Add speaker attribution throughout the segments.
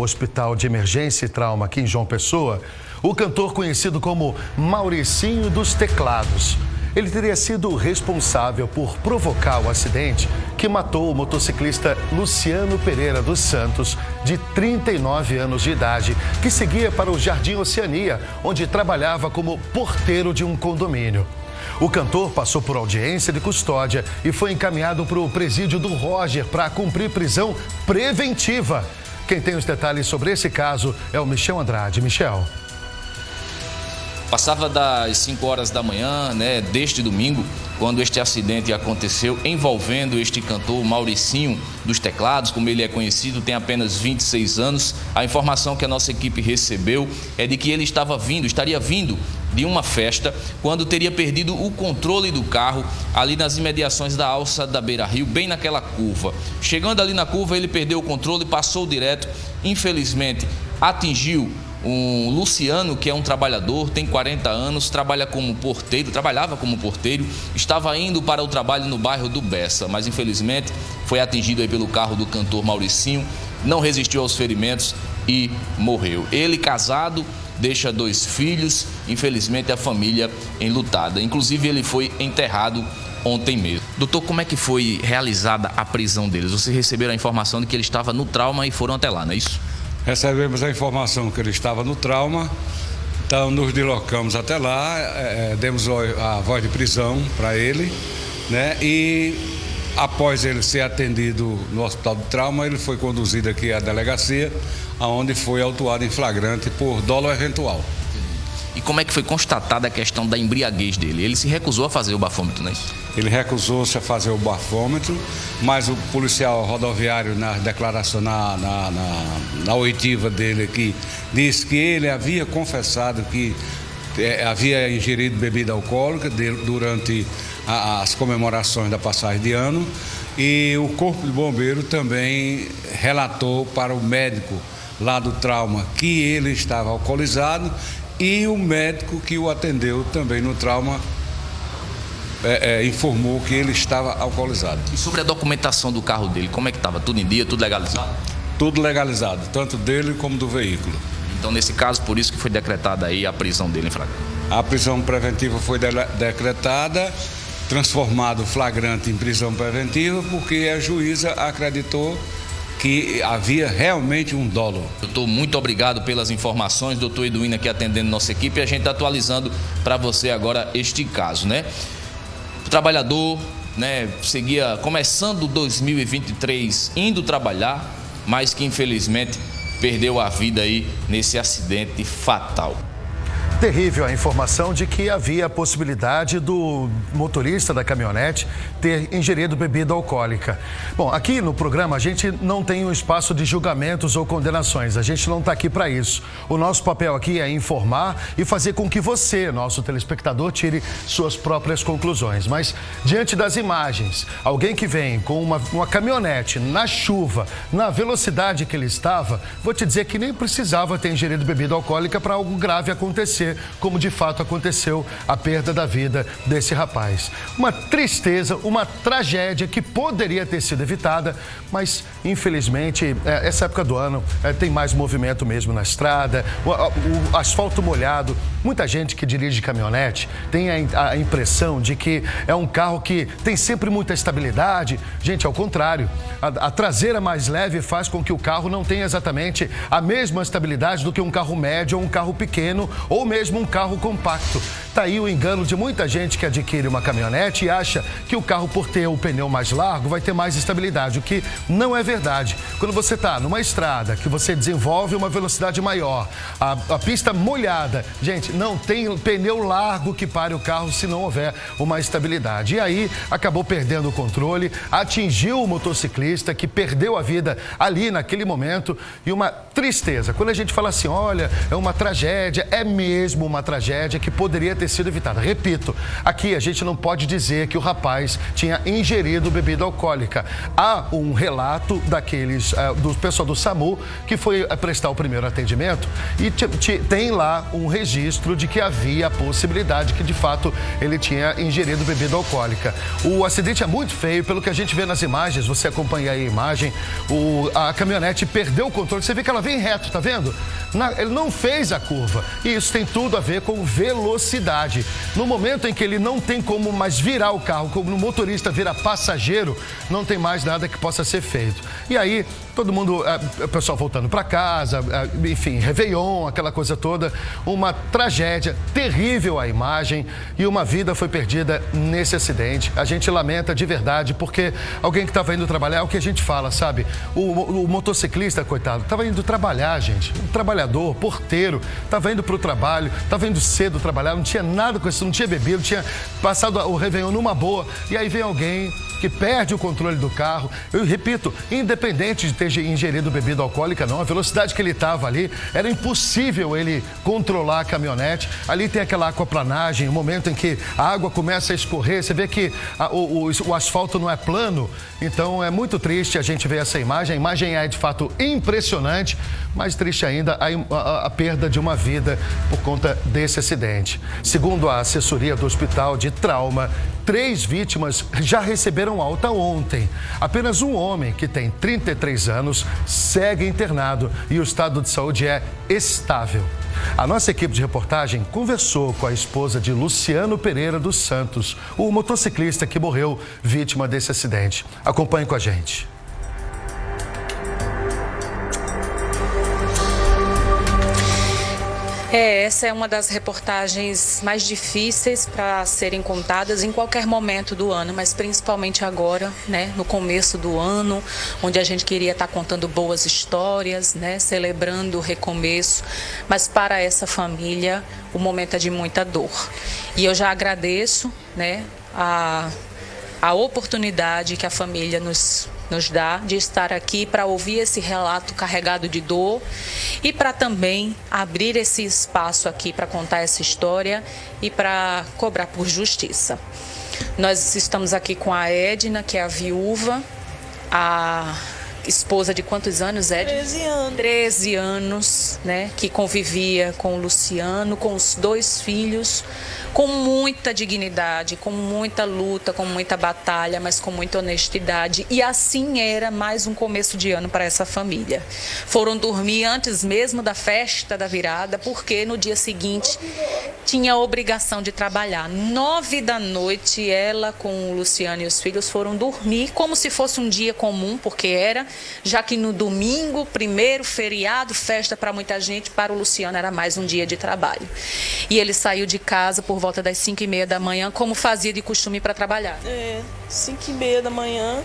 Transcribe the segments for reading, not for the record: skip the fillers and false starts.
Speaker 1: ao Hospital de Emergência e Trauma aqui em João Pessoa o cantor conhecido como Mauricinho dos Teclados. Ele teria sido responsável por provocar o acidente que matou o motociclista Luciano Pereira dos Santos, de 39 anos de idade, que seguia para o Jardim Oceania, onde trabalhava como porteiro de um condomínio. O cantor passou por audiência de custódia e foi encaminhado para o presídio do Roger para cumprir prisão preventiva. Quem tem os detalhes sobre esse caso é o Michel Andrade. Michel.
Speaker 2: Passava das 5 horas da manhã, deste domingo, quando este acidente aconteceu, envolvendo este cantor Mauricinho dos Teclados, como ele é conhecido, tem apenas 26 anos. A informação que a nossa equipe recebeu é de que ele estaria vindo de uma festa, quando teria perdido o controle do carro ali nas imediações da alça da Beira Rio, bem naquela curva. Chegando ali na curva, ele perdeu o controle, passou direto, infelizmente atingiu um Luciano, que é um trabalhador, tem 40 anos, trabalhava como porteiro, estava indo para o trabalho no bairro do Bessa, mas infelizmente foi atingido aí pelo carro do cantor Mauricinho, não resistiu aos ferimentos e morreu. Ele casado, deixa 2 filhos, infelizmente a família enlutada. Inclusive ele foi enterrado ontem mesmo. Doutor, como é que foi realizada a prisão deles? Vocês receberam a informação de que ele estava no trauma e foram até lá, não é isso?
Speaker 3: Recebemos a informação que ele estava no trauma, então nos deslocamos até lá, demos a voz de prisão para ele, e após ele ser atendido no hospital de trauma, ele foi conduzido aqui à delegacia, onde foi autuado em flagrante por dolo eventual.
Speaker 2: E como é que foi constatada a questão da embriaguez dele? Ele se recusou a fazer o bafômetro, não é isso?
Speaker 3: Ele recusou-se a fazer o bafômetro, mas o policial rodoviário, na declaração, na oitiva dele aqui, disse que ele havia confessado que havia ingerido bebida alcoólica durante as comemorações da passagem de ano, e o Corpo de Bombeiro também relatou para o médico lá do trauma que ele estava alcoolizado, e o médico que o atendeu também no trauma informou que ele estava alcoolizado.
Speaker 2: E sobre a documentação do carro dele, como é que estava? Tudo em dia, tudo legalizado?
Speaker 3: Tudo legalizado, tanto dele como do veículo.
Speaker 2: Então, nesse caso, por isso que foi decretada aí a prisão dele em flagrante?
Speaker 3: A prisão preventiva foi decretada, transformado o flagrante em prisão preventiva, porque a juíza acreditou que havia realmente um dolo.
Speaker 2: Doutor, muito obrigado pelas informações, doutor Eduíno aqui atendendo nossa equipe, e a gente está atualizando para você agora este caso, O trabalhador, seguia começando 2023 indo trabalhar, mas que infelizmente perdeu a vida aí nesse acidente fatal.
Speaker 1: Terrível a informação de que havia a possibilidade do motorista da caminhonete ter ingerido bebida alcoólica. Bom, aqui no programa a gente não tem um espaço de julgamentos ou condenações, a gente não está aqui para isso. O nosso papel aqui é informar e fazer com que você, nosso telespectador, tire suas próprias conclusões. Mas diante das imagens, alguém que vem com uma caminhonete na chuva, na velocidade que ele estava, vou te dizer que nem precisava ter ingerido bebida alcoólica para algo grave acontecer, como de fato aconteceu a perda da vida desse rapaz. Uma tristeza, uma tragédia que poderia ter sido evitada, mas infelizmente essa época do ano tem mais movimento mesmo na estrada, o asfalto molhado. Muita gente que dirige caminhonete tem a impressão de que é um carro que tem sempre muita estabilidade. Gente, ao contrário, a traseira mais leve faz com que o carro não tenha exatamente a mesma estabilidade do que um carro médio ou um carro pequeno, ou mesmo um carro compacto. Tá aí o engano de muita gente que adquire uma caminhonete e acha que o carro, por ter o pneu mais largo, vai ter mais estabilidade, o que não é verdade. Quando você está numa estrada que você desenvolve uma velocidade maior, a pista molhada, gente, não tem pneu largo que pare o carro se não houver uma estabilidade. E aí acabou perdendo o controle, atingiu o motociclista que perdeu a vida ali naquele momento, e uma tristeza. Quando a gente fala assim, olha, é uma tragédia, é mesmo mesmo uma tragédia que poderia ter sido evitada. Repito, aqui a gente não pode dizer que o rapaz tinha ingerido bebida alcoólica. Há um relato do pessoal do SAMU que foi prestar o primeiro atendimento e tem lá um registro de que havia a possibilidade que de fato ele tinha ingerido bebida alcoólica. O acidente é muito feio, pelo que a gente vê nas imagens, você acompanha aí a imagem, a caminhonete perdeu o controle, você vê que ela vem reto, tá vendo? Ele não fez a curva e isso tem tudo a ver com velocidade. No momento em que ele não tem como mais virar o carro, como o motorista vira passageiro, não tem mais nada que possa ser feito. E aí, todo mundo, o pessoal voltando para casa, enfim, Réveillon, aquela coisa toda, uma tragédia, terrível a imagem e uma vida foi perdida nesse acidente. A gente lamenta de verdade porque alguém que estava indo trabalhar, é o que a gente fala, sabe? O motociclista, coitado, estava indo trabalhar, gente. Um trabalhador, porteiro, estava indo para o trabalho, estava indo cedo trabalhar, não tinha nada com isso, não tinha bebido, tinha passado o Réveillon numa boa. E aí vem alguém que perde o controle do carro. Eu repito, independente de ter ingerido bebida alcoólica, não, a velocidade que ele estava ali, era impossível ele controlar a caminhonete. Ali tem aquela aquaplanagem, o momento em que a água começa a escorrer, você vê que o asfalto não é plano, então é muito triste a gente ver essa imagem. A imagem é de fato impressionante, mais triste ainda a perda de uma vida por conta desse acidente. Segundo a assessoria do Hospital de Trauma, 3 vítimas já receberam alta ontem. Apenas um homem, que tem 33 anos, segue internado e o estado de saúde é estável. A nossa equipe de reportagem conversou com a esposa de Luciano Pereira dos Santos, o motociclista que morreu vítima desse acidente. Acompanhe com a gente.
Speaker 4: Essa é uma das reportagens mais difíceis para serem contadas em qualquer momento do ano, mas principalmente agora, né, no começo do ano, onde a gente queria estar contando boas histórias, né, celebrando o recomeço, mas para essa família o momento é de muita dor. E eu já agradeço, né, a oportunidade que a família nos dá de estar aqui para ouvir esse relato carregado de dor e para também abrir esse espaço aqui para contar essa história e para cobrar por justiça. Nós estamos aqui com a Edna, que é a viúva, a esposa de quantos anos, Edna?
Speaker 5: 13 anos.
Speaker 4: 13 anos, né? Que convivia com o Luciano, com os 2 filhos, com muita dignidade, com muita luta, com muita batalha, mas com muita honestidade. E assim era mais um começo de ano para essa família. Foram dormir antes mesmo da festa da virada, porque no dia seguinte tinha a obrigação de trabalhar. 9 da noite, ela com o Luciano e os filhos foram dormir como se fosse um dia comum, porque era, já que no domingo, primeiro feriado, festa para muita gente, para o Luciano era mais um dia de trabalho. E ele saiu de casa por volta das 5h30 da manhã, como fazia de costume para trabalhar.
Speaker 5: 5h30 da manhã.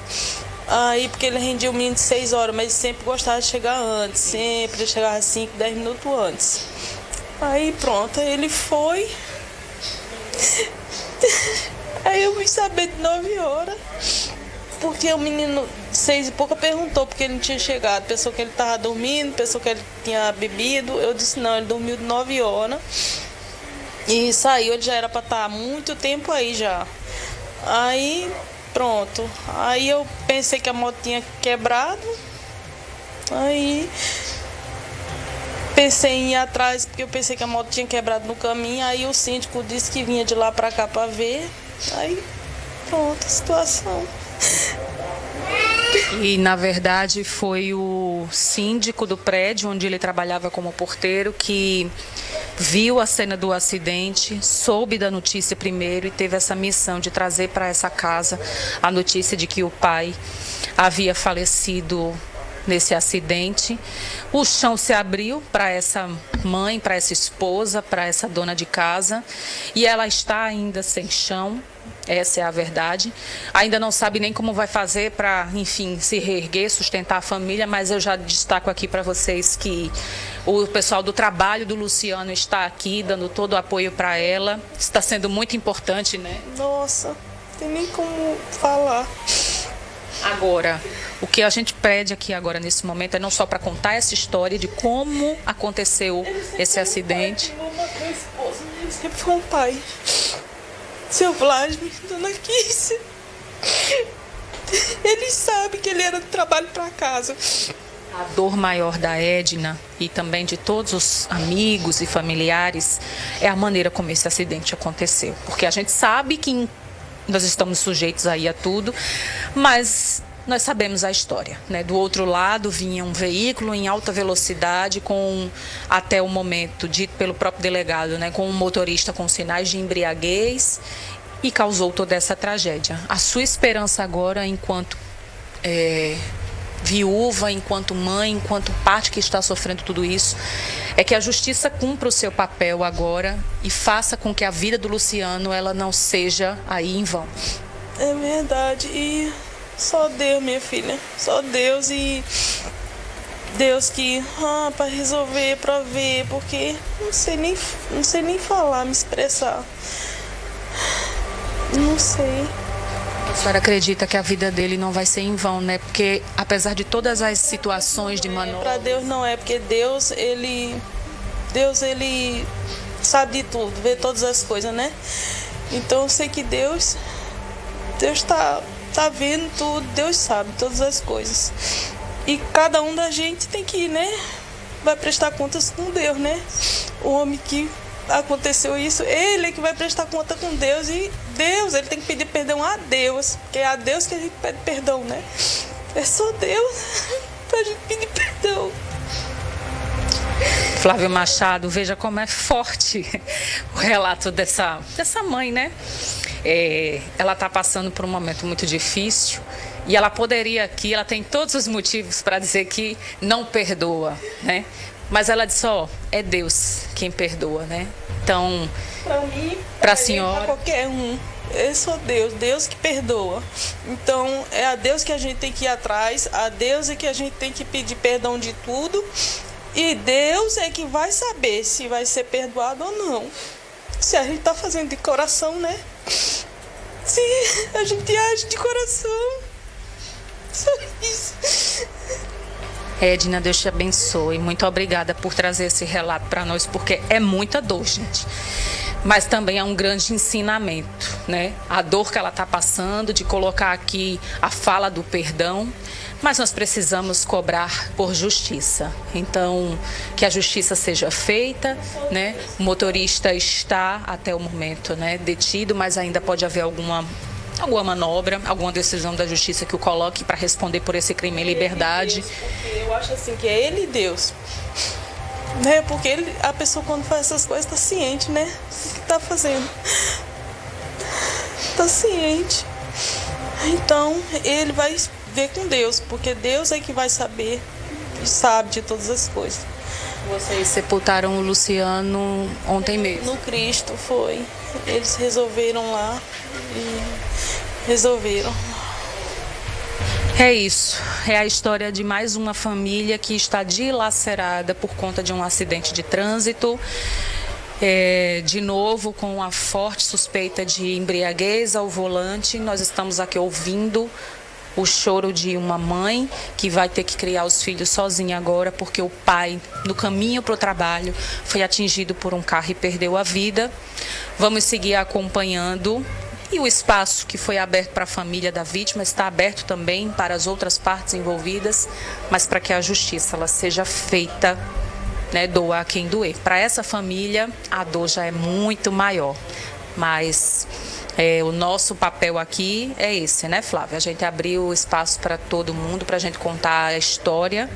Speaker 5: Aí, porque ele rendia o menino de 6 horas, mas ele sempre gostava de chegar antes, sempre ele chegava 5, 10 minutos antes. Aí pronto, ele foi. Aí eu vim saber de 9 horas, porque o menino, 6 e pouca, perguntou porque ele não tinha chegado. Pensou que ele estava dormindo, pensou que ele tinha bebido. Eu disse não, ele dormiu de 9 horas. E saiu, ele já era para estar há muito tempo aí já. Aí, pronto. Aí eu pensei que a moto tinha quebrado. Aí pensei em ir atrás, porque eu pensei que a moto tinha quebrado no caminho. Aí o síndico disse que vinha de lá para cá para ver. Aí, pronto, a situação.
Speaker 4: E, na verdade, foi o síndico do prédio onde ele trabalhava como porteiro que viu a cena do acidente, soube da notícia primeiro e teve essa missão de trazer para essa casa a notícia de que o pai havia falecido nesse acidente. O chão se abriu para essa mãe, para essa esposa, para essa dona de casa, e ela está ainda sem chão. Essa é a verdade. Ainda não sabe nem como vai fazer para, enfim, se reerguer, sustentar a família, mas eu já destaco aqui para vocês que o pessoal do trabalho do Luciano está aqui, dando todo o apoio para ela. Está sendo muito importante, né?
Speaker 5: Nossa, não tem nem como falar.
Speaker 4: Agora, o que a gente pede aqui agora nesse momento é não só para contar essa história de como aconteceu esse acidente.
Speaker 5: sempre foi um pai. Seu Vladimir, dona Kícia, ele sabe que ele era do trabalho para casa.
Speaker 4: A dor maior da Edna e também de todos os amigos e familiares é a maneira como esse acidente aconteceu. Porque a gente sabe que nós estamos sujeitos aí a tudo, mas nós sabemos a história, né? Do outro lado vinha um veículo em alta velocidade com, até o momento, dito pelo próprio delegado, né? Com um motorista com sinais de embriaguez e causou toda essa tragédia. A sua esperança agora, enquanto viúva, enquanto mãe, enquanto parte que está sofrendo tudo isso, é que a justiça cumpra o seu papel agora e faça com que a vida do Luciano ela não seja aí em vão.
Speaker 5: É verdade, e só Deus, minha filha, só Deus, e Deus que para resolver, para ver, porque não sei nem falar, me expressar. Não sei.
Speaker 4: A senhora acredita que a vida dele não vai ser em vão, né? Porque apesar de todas as situações de manobra...
Speaker 5: Para Deus não é, porque Deus ele sabe de tudo, vê todas as coisas, né? Então eu sei que Deus tá vendo tudo, Deus sabe todas as coisas. E cada um da gente tem que, né? Vai prestar contas com Deus, né? O homem que aconteceu isso, ele é que vai prestar conta com Deus, e Deus, ele tem que pedir perdão a Deus, porque é a Deus que a gente pede perdão, né? É só Deus pra gente pedir perdão.
Speaker 4: Flávio Machado, veja como é forte o relato dessa mãe, né? Ela está passando por um momento muito difícil e ela poderia aqui, ela tem todos os motivos para dizer que não perdoa, né? Mas ela disse, é Deus quem perdoa, né? Então,
Speaker 5: para mim,
Speaker 4: para a senhora,
Speaker 5: para qualquer um, é só Deus que perdoa. Então, é a Deus que a gente tem que ir atrás, a Deus é que a gente tem que pedir perdão de tudo, e Deus é que vai saber se vai ser perdoado ou não. Se a gente tá fazendo de coração, né? Se a gente age de coração. Só isso.
Speaker 4: Edna, Deus te abençoe. Muito obrigada por trazer esse relato para nós, porque é muita dor, gente. Mas também é um grande ensinamento, né? A dor que ela está passando, de colocar aqui a fala do perdão, mas nós precisamos cobrar por justiça. Então, que a justiça seja feita, né? O motorista está, até o momento, né, detido, mas ainda pode haver alguma manobra, alguma decisão da justiça que o coloque para responder por esse crime em liberdade.
Speaker 5: Porque eu acho assim que é ele e Deus, né? Porque a pessoa quando faz essas coisas está ciente, né? O que está fazendo? Está ciente. Então ele vai ver com Deus, porque Deus é que vai saber e sabe de todas as coisas.
Speaker 4: Vocês sepultaram o Luciano ontem mesmo?
Speaker 5: No Cristo foi. Eles resolveram lá e resolveram.
Speaker 4: É isso. É a história de mais uma família que está dilacerada por conta de um acidente de trânsito. De novo, com a forte suspeita de embriaguez ao volante. Nós estamos aqui ouvindo o choro de uma mãe que vai ter que criar os filhos sozinha agora, porque o pai, no caminho para o trabalho, foi atingido por um carro e perdeu a vida. Vamos seguir acompanhando. E o espaço que foi aberto para a família da vítima está aberto também para as outras partes envolvidas, mas para que a justiça ela seja feita, né, doar a quem doer. Para essa família, a dor já é muito maior, mas o nosso papel aqui é esse, né, Flávia? A gente abriu o espaço para todo mundo, para a gente contar a história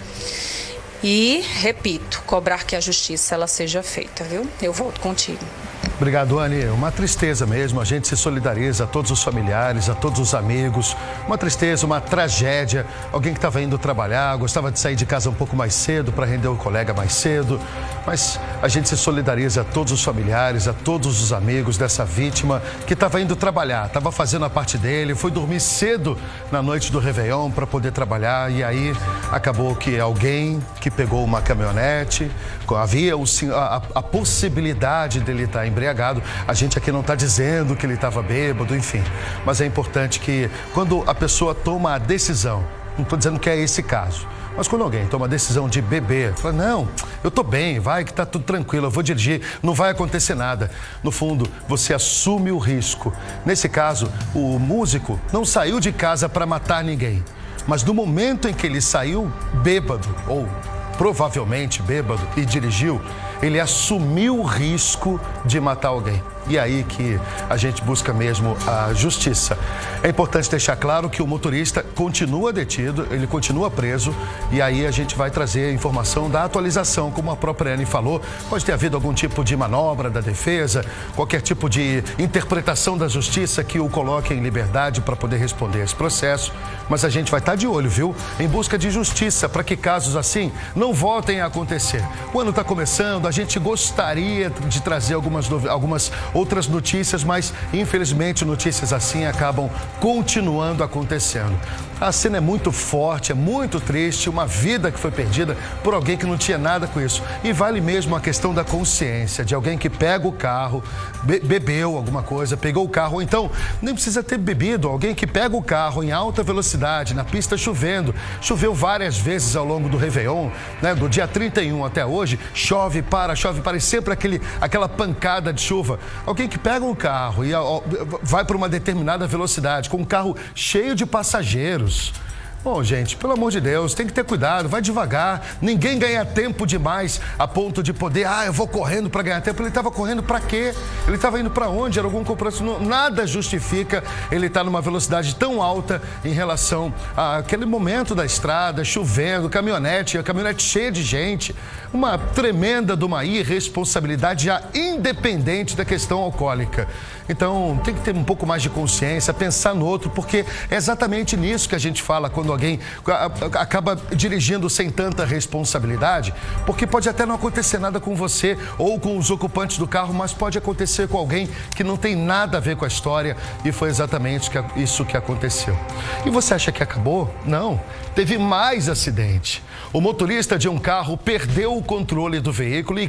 Speaker 4: e, repito, cobrar que a justiça ela seja feita, viu? Eu volto contigo.
Speaker 1: Obrigado, Anny. Uma tristeza mesmo. A gente se solidariza a todos os familiares, a todos os amigos. Uma tristeza, uma tragédia. Alguém que estava indo trabalhar, gostava de sair de casa um pouco mais cedo para render o colega mais cedo. Mas a gente se solidariza a todos os familiares, a todos os amigos dessa vítima que estava indo trabalhar, estava fazendo a parte dele, foi dormir cedo na noite do Réveillon para poder trabalhar e aí acabou que alguém que pegou uma caminhonete, havia a possibilidade dele estar embriagado. A gente aqui não está dizendo que ele estava bêbado, enfim. Mas é importante que quando a pessoa toma a decisão, não estou dizendo que é esse caso, Mas quando alguém toma a decisão de beber, fala, não, eu tô bem, vai que tá tudo tranquilo, eu vou dirigir, não vai acontecer nada. No fundo, você assume o risco. Nesse caso, o músico não saiu de casa para matar ninguém. Mas no momento em que ele saiu bêbado, ou provavelmente bêbado, e dirigiu, ele assumiu o risco de matar alguém. E aí que a gente busca mesmo a justiça. É importante deixar claro que o motorista continua detido, ele continua preso, e aí a gente vai trazer a informação da atualização, como a própria Anne falou. Pode ter havido algum tipo de manobra da defesa, qualquer tipo de interpretação da justiça que o coloque em liberdade para poder responder esse processo. Mas a gente vai estar de olho, viu? Em busca de justiça, para que casos assim não voltem a acontecer. O ano está começando, a gente gostaria de trazer algumas outras notícias, mas infelizmente notícias assim acabam continuando acontecendo. A cena é muito forte, é muito triste, uma vida que foi perdida por alguém que não tinha nada com isso. E vale mesmo a questão da consciência, de alguém que pega o carro, bebeu alguma coisa, pegou o carro, ou então nem precisa ter bebido, alguém que pega o carro em alta velocidade, na pista chovendo, choveu várias vezes ao longo do Réveillon, né? Do dia 31 até hoje, chove para, e sempre aquela pancada de chuva. Alguém que pega um carro e vai para uma determinada velocidade, com um carro cheio de passageiros. Bom, gente, pelo amor de Deus, tem que ter cuidado, vai devagar. Ninguém ganha tempo demais a ponto de poder, eu vou correndo para ganhar tempo. Ele estava correndo para quê? Ele estava indo para onde? Era algum compromisso? Nada justifica ele estar numa velocidade tão alta em relação àquele momento da estrada, chovendo, a caminhonete cheia de gente. Uma tremenda de uma irresponsabilidade já independente da questão alcoólica. Então, tem que ter um pouco mais de consciência, pensar no outro, porque é exatamente nisso que a gente fala quando alguém acaba dirigindo sem tanta responsabilidade, porque pode até não acontecer nada com você ou com os ocupantes do carro, mas pode acontecer com alguém que não tem nada a ver com a história, e foi exatamente isso que aconteceu. E você acha que acabou? Não, teve mais acidente. O motorista de um carro perdeu o controle do veículo e